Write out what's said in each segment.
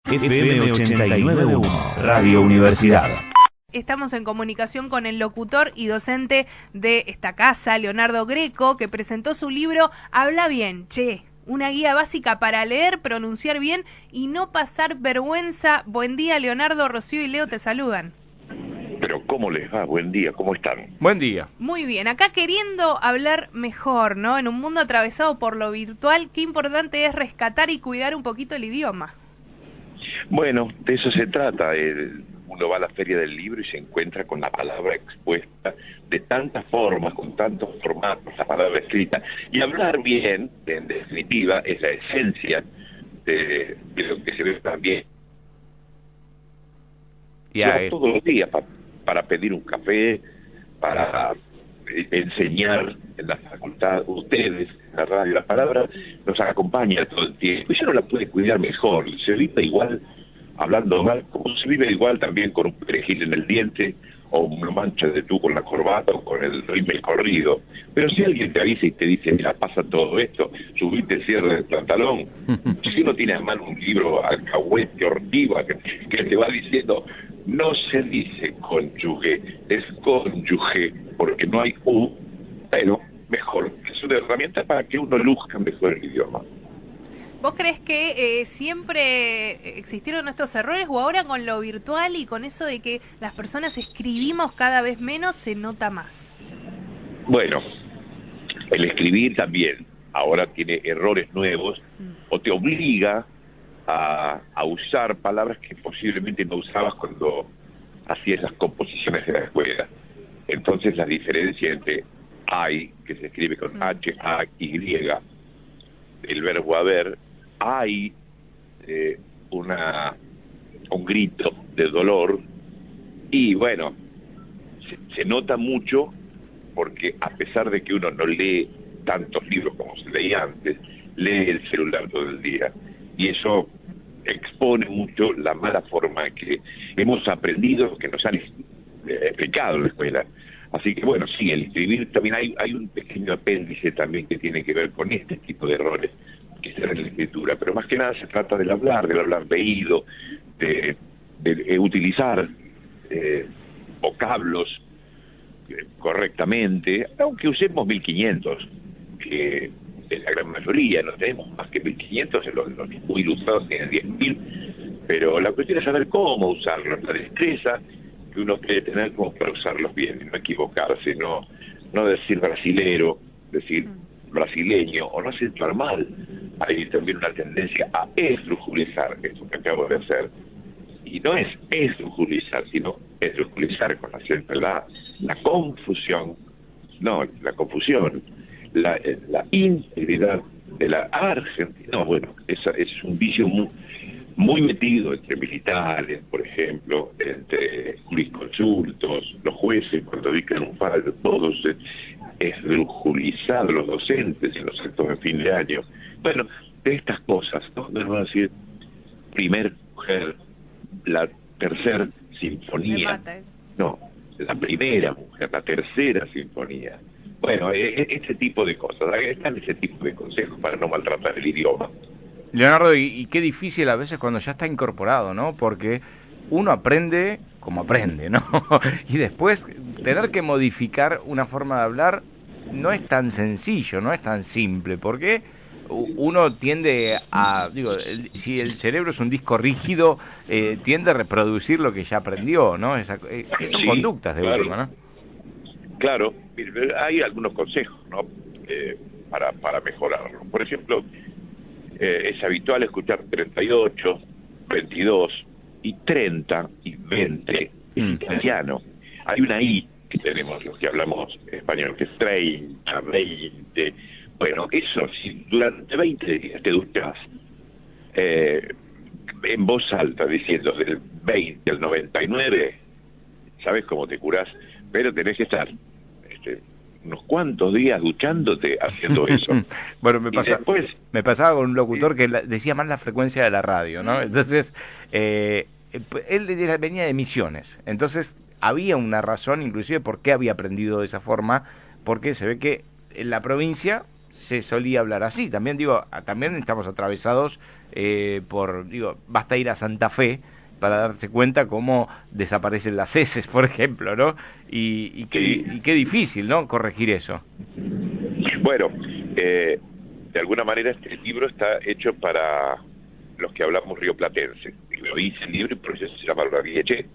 FM 89.1, Radio Universidad. Estamos en comunicación con el locutor y docente de esta casa, Leonardo Greco, que presentó su libro Habla Bien, Che, una guía básica para leer, pronunciar bien y no pasar vergüenza. Buen día, Leonardo. Rocío y Leo te saludan. Pero ¿cómo les va? Buen día, ¿cómo están? Buen día. Muy bien, acá queriendo hablar mejor, ¿no? En un mundo atravesado por lo virtual, qué importante es rescatar y cuidar un poquito el idioma. Bueno, de eso se trata. Uno va a la feria del libro y se encuentra con la palabra expuesta de tantas formas, con tantos formatos, la palabra escrita. Y hablar bien, en definitiva, es la esencia de lo que se ve también. Yo todos los días para pedir un café, para enseñar en la facultad, ustedes, en la radio, la palabra nos acompaña todo el tiempo. Y uno la puede cuidar mejor. Se vive igual hablando mal, como se vive igual también con un perejil en el diente, o una mancha de tú con la corbata, o con el rímel corrido. Pero si alguien te avisa y te dice, mira, pasa todo esto, subiste el cierre del pantalón, si uno tiene a mano un libro alcahuete, ortiva, que te va diciendo, no se dice cónyuge, es cónyuge, porque no hay U, pero mejor. Es una herramienta para que uno luzca mejor el idioma. ¿Vos crees que siempre existieron estos errores o ahora con lo virtual y con eso de que las personas escribimos cada vez menos se nota más? Bueno, el escribir también ahora tiene errores nuevos o te obliga a usar palabras que posiblemente no usabas cuando hacías las composiciones de la escuela. Entonces la diferencia entre hay, que se escribe con H-A-Y, el verbo haber, hay un grito de dolor y bueno, se nota mucho porque a pesar de que uno no lee tantos libros como se leía antes, lee el celular todo el día y eso expone mucho la mala forma que hemos aprendido, que nos han explicado en la escuela. Así que bueno, sí, el escribir también hay un pequeño apéndice también que tiene que ver con este tipo de errores que se dan en la escritura, pero más que nada se trata del hablar veído, de utilizar vocablos correctamente, aunque usemos 1500, que es la gran mayoría, no tenemos más que 1500, los muy ilustrados tienen 10.000, pero la cuestión es saber cómo usarlos, la destreza que uno quiere tener como para usarlos bien, y no equivocarse, no decir brasilero, decir brasileño, o no acentuar mal. Hay también una tendencia a esdrujulizar, esto que acabo de hacer, y no es esdrujulizar, sino esdrujulizar con la confusión, la confusión, la integridad de la Argentina. No, bueno, es un vicio muy metido entre militares, por ejemplo, entre jurisconsultos, los jueces cuando dictan un fallo, todos esdrujulizar los docentes en los actos de fin de año. Bueno, de estas cosas, ¿no? Nos van a decir, primer mujer, la tercera sinfonía. No, la primera mujer, la tercera sinfonía. Bueno, este tipo de cosas, están ese tipo de consejos para no maltratar el idioma. Leonardo, y qué difícil a veces cuando ya está incorporado, ¿no? Porque uno aprende como aprende, ¿no? Y después tener que modificar una forma de hablar no es tan sencillo, no es tan simple, porque uno tiende a, si el cerebro es un disco rígido, tiende a reproducir lo que ya aprendió, ¿no? Son conductas de última, ¿no? Claro, hay algunos consejos, ¿no? Para mejorarlo. Por ejemplo, es habitual escuchar 38, 22 y 30 y 20 en italiano. Hay una I que tenemos los que hablamos español, que es 30, 20. Bueno, eso, si durante 20 días te duchas en voz alta diciendo del 20 al 99, ¿sabes cómo te curás? Pero tenés que estar unos cuantos días duchándote haciendo eso. Bueno, me pasaba con un locutor que decía más la frecuencia de la radio, ¿no? Entonces, él venía de Misiones, entonces había una razón inclusive por qué había aprendido de esa forma, porque se ve que en la provincia se solía hablar así. También digo, también estamos atravesados basta ir a Santa Fe para darse cuenta cómo desaparecen las heces, por ejemplo, ¿no? Y qué difícil, ¿no? Corregir eso. Bueno, de alguna manera este libro está hecho para los que hablamos rioplatense. Y lo dice el libro y por eso se llama La Rieche.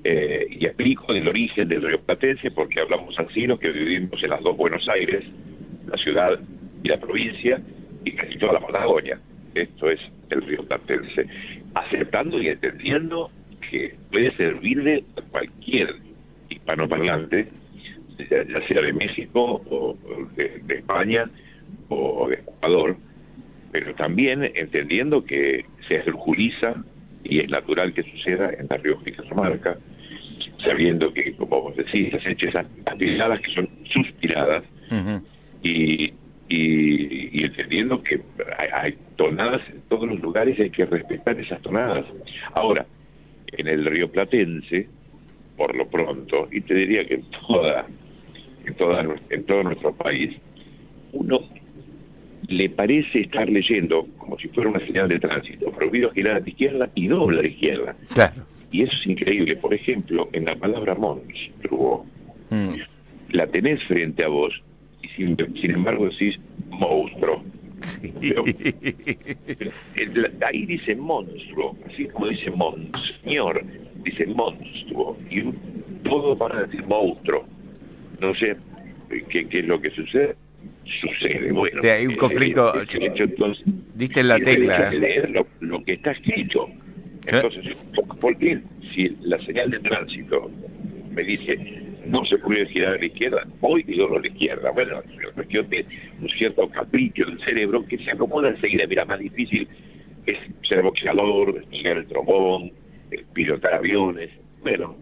Y explico el origen del rioplatense porque hablamos así los que vivimos en las dos Buenos Aires, la ciudad y la provincia, y casi toda la Patagonia. Esto es el rioplatense. Aceptando y entendiendo que puede servirle a cualquier hispanoparlante, ya sea de México o de España o de Ecuador, pero también entendiendo que se esdrújuliza y es natural que suceda en La Rioja y Cajamarca, sabiendo que, como vos decís, se han hecho esas tiradas que son suspiradas, Uh-huh. y entendiendo que hay tonadas en todos los lugares y hay que respetar esas tonadas. Ahora, en el rioplatense, por lo pronto, y te diría que en todo nuestro país, uno le parece estar leyendo como si fuera una señal de tránsito, prohibido girar a la izquierda y dobla a la izquierda. Claro. Y eso es increíble. Por ejemplo, en la palabra monstruo, la tenés frente a vos y sin embargo decís monstruo. Sí. Pero ahí dice monstruo, así como dice monseñor, dice monstruo, y todos van a decir monstruo. No sé qué es lo que sucede. Bueno, Sí, hay un conflicto. Entonces, Diste en la tecla. leer lo que está escrito. Entonces, ¿por qué si la señal de tránsito me dice no se puede girar a la izquierda, voy y doblo a la izquierda? Bueno, es una cuestión de un cierto capricho del cerebro que se acomoda enseguida. Mira, más difícil es ser boxeador, despegar el trombón, pilotar aviones. Bueno,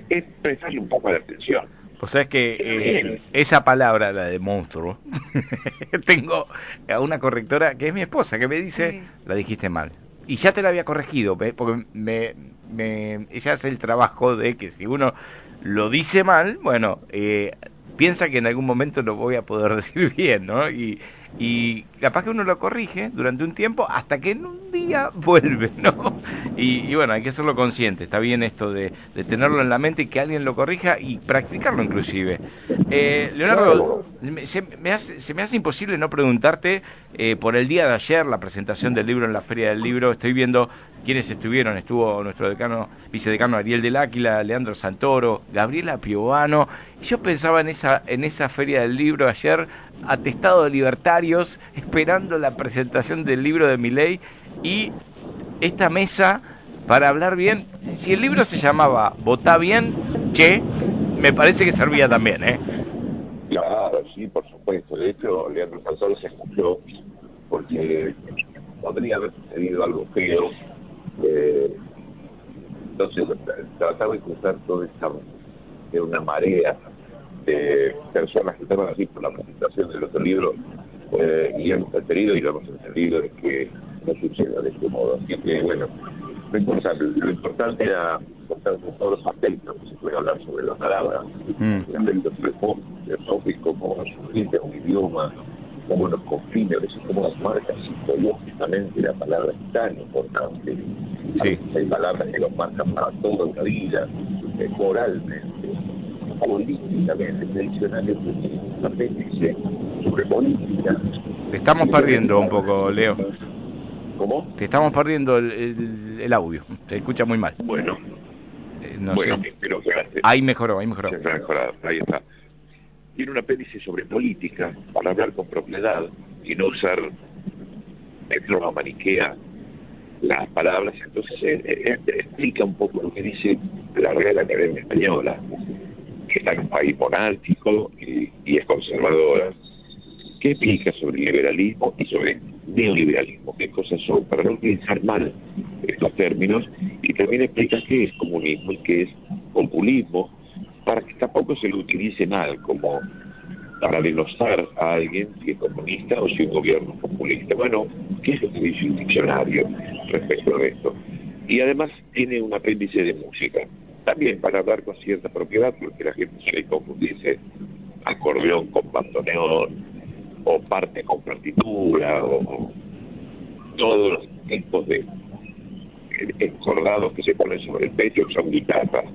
es prestarle un poco de atención. O sea, es que esa palabra, la de monstruo, tengo a una correctora que es mi esposa, que me dice, Sí. la dijiste mal. Y ya te la había corregido, porque ella hace el trabajo de que si uno lo dice mal, bueno, piensa que en algún momento lo voy a poder decir bien, ¿no? Y capaz que uno lo corrige durante un tiempo hasta que en un día vuelve, ¿no? Y bueno, hay que hacerlo consciente. Está bien esto de tenerlo en la mente y que alguien lo corrija y practicarlo inclusive. Leonardo, se me hace imposible no preguntarte por el día de ayer, la presentación del libro en la Feria del Libro. Estoy viendo quiénes estuvieron. Estuvo nuestro vicedecano Ariel del Áquila, Leandro Santoro, Gabriela Piovano. Yo pensaba en esa Feria del Libro ayer, atestado de libertarios, esperando la presentación del libro de Milei y esta mesa para hablar bien. Si el libro se llamaba Votá bien, me parece que servía también, ¿eh? Claro, sí, por supuesto. De hecho, Leandro Santoro se escuchó porque podría haber sucedido algo feo. Entonces, trataba de cruzar toda una marea de personas que estaban así por la presentación del otro libro, y hemos entendido de que no suceda de este modo. Así que, bueno, lo importante era contar todos los aspectos, que se puede hablar sobre las palabras, aspectos filosóficos, cómo surgir un idioma, cómo nos confine, a veces cómo nos marca psicológicamente la palabra es tan importante. Sí. Hay palabras que nos marcan para toda la vida, moralmente, políticamente. El diccionario dice sobre política. Te estamos perdiendo un poco, Leo. ¿Cómo? Te estamos perdiendo el audio. Se escucha muy mal. Bueno, No bueno, sé. espero que Ahí mejoró. se ha mejorado. Ahí está. Tiene un apéndice sobre política para hablar con propiedad y no usar de forma maniquea las palabras. Entonces explica un poco lo que dice la Real Academia Española, que está en un país monárquico y es conservadora, que explica sobre liberalismo y sobre neoliberalismo, qué cosas son, para no utilizar mal estos términos, y también explica qué es comunismo y qué es populismo, para que tampoco se lo utilice mal como para denostar a alguien si es comunista o si un gobierno es populista. Bueno, ¿qué es lo que dice el diccionario respecto de esto? Y además tiene un apéndice de música, también para hablar con cierta propiedad, porque la gente suele confundirse acordeón con bandoneón, o parte con partitura, o todos los tipos de encordados que se ponen sobre el pecho, que son guitarras.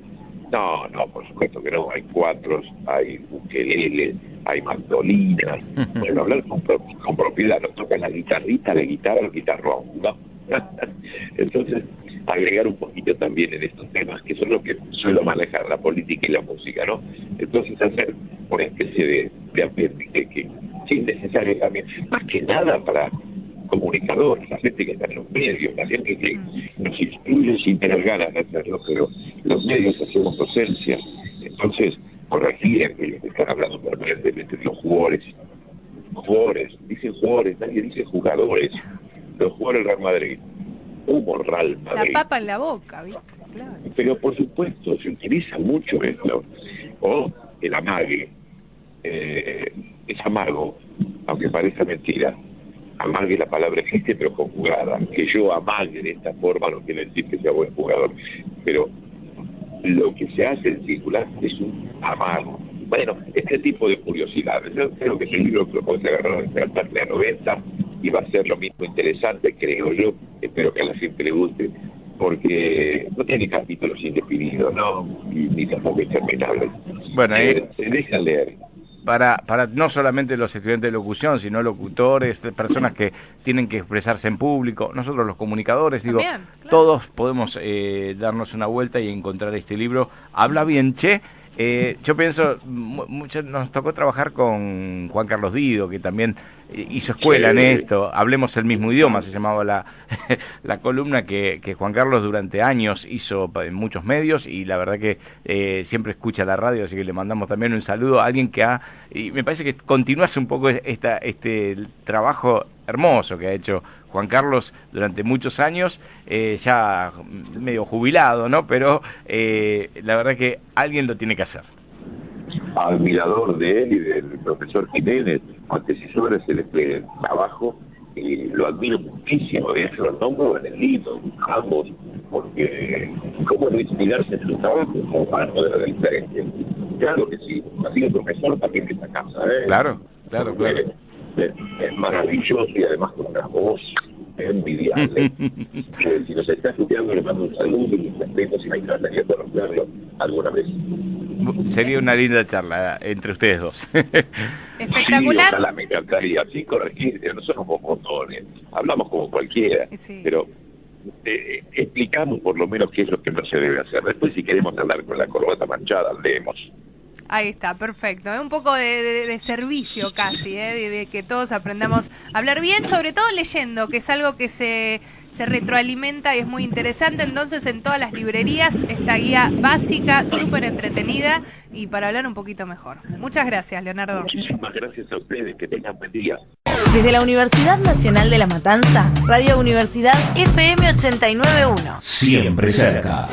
No, por supuesto que no. Hay cuatros, hay ukelele, hay mandolinas. Bueno, hablar con propiedad. Nos toca la guitarrita, la guitarra, el guitarrón, ¿no? Entonces, agregar un poquito también en estos temas, que son los que suelo manejar, la política y la música, ¿no? Entonces, hacer una especie de apéndice que es necesario también, más que nada para comunicadores, la gente que está en los medios, la gente que nos instruye sin tener ganas de hacerlo, pero los medios hacemos docencia, entonces corregir a aquellos que están hablando permanentemente de los jugadores, dicen jugadores, nadie dice jugadores, los jugadores del Real Madrid, hubo Real Madrid. La papa en la boca, ¿viste? Claro. Pero por supuesto, se utiliza mucho esto, o el amague, es amago, aunque parezca mentira. Amague, la palabra existe, pero conjugada. Que yo amague de esta forma no quiere decir que sea buen jugador. Pero lo que se hace en circular es un amago. Bueno, este tipo de curiosidades. Yo creo que ese libro propone agarrar la parte de 90 y va a ser lo mismo interesante, creo yo. Espero que a la gente le guste, porque no tiene capítulos indefinidos, ¿no? Ni tampoco interminables. Bueno, se deja leer. Para no solamente los estudiantes de locución, sino locutores, personas que tienen que expresarse en público, nosotros los comunicadores, también, digo, claro. Todos podemos darnos una vuelta y encontrar este libro. Habla bien, che. Yo pienso, nos tocó trabajar con Juan Carlos Dido, que también hizo escuela en esto. Hablemos el mismo idioma, se llamaba la columna que Juan Carlos durante años hizo en muchos medios, y la verdad que siempre escucha la radio, así que le mandamos también un saludo a alguien que y me parece que continuase un poco este trabajo hermoso que ha hecho Juan Carlos durante muchos años, ya medio jubilado, ¿no? Pero la verdad que alguien lo tiene que hacer. Admirador de él y del profesor Jiménez, antecesores en este trabajo, lo admiro muchísimo, de hecho lo nombro en el libro, ambos, porque cómo no inspirarse en su trabajo como para poder hacer diferencia. Claro que sí, ha sido profesor también de esta casa, ¿eh? Claro. Es maravilloso y además con una voz envidiable. Si nos está escuchando, le mando un saludo y mis respetos y me encantaría conocerlo alguna vez. Sería una linda charla entre ustedes dos. Espectacular. Sí, ojalá me encantaría. Sí, corregir, no somos como montones, hablamos como cualquiera, sí. Pero explicamos por lo menos qué es lo que no se debe hacer. Después, si queremos andar con la corbata manchada, leemos. Ahí está, perfecto. Es un poco de servicio casi, de que todos aprendamos a hablar bien, sobre todo leyendo, que es algo que se retroalimenta y es muy interesante. Entonces, en todas las librerías, esta guía básica, súper entretenida y para hablar un poquito mejor. Muchas gracias, Leonardo. Muchísimas gracias a ustedes, que tengan buen día. Desde la Universidad Nacional de La Matanza, Radio Universidad FM 89.1. Siempre cerca.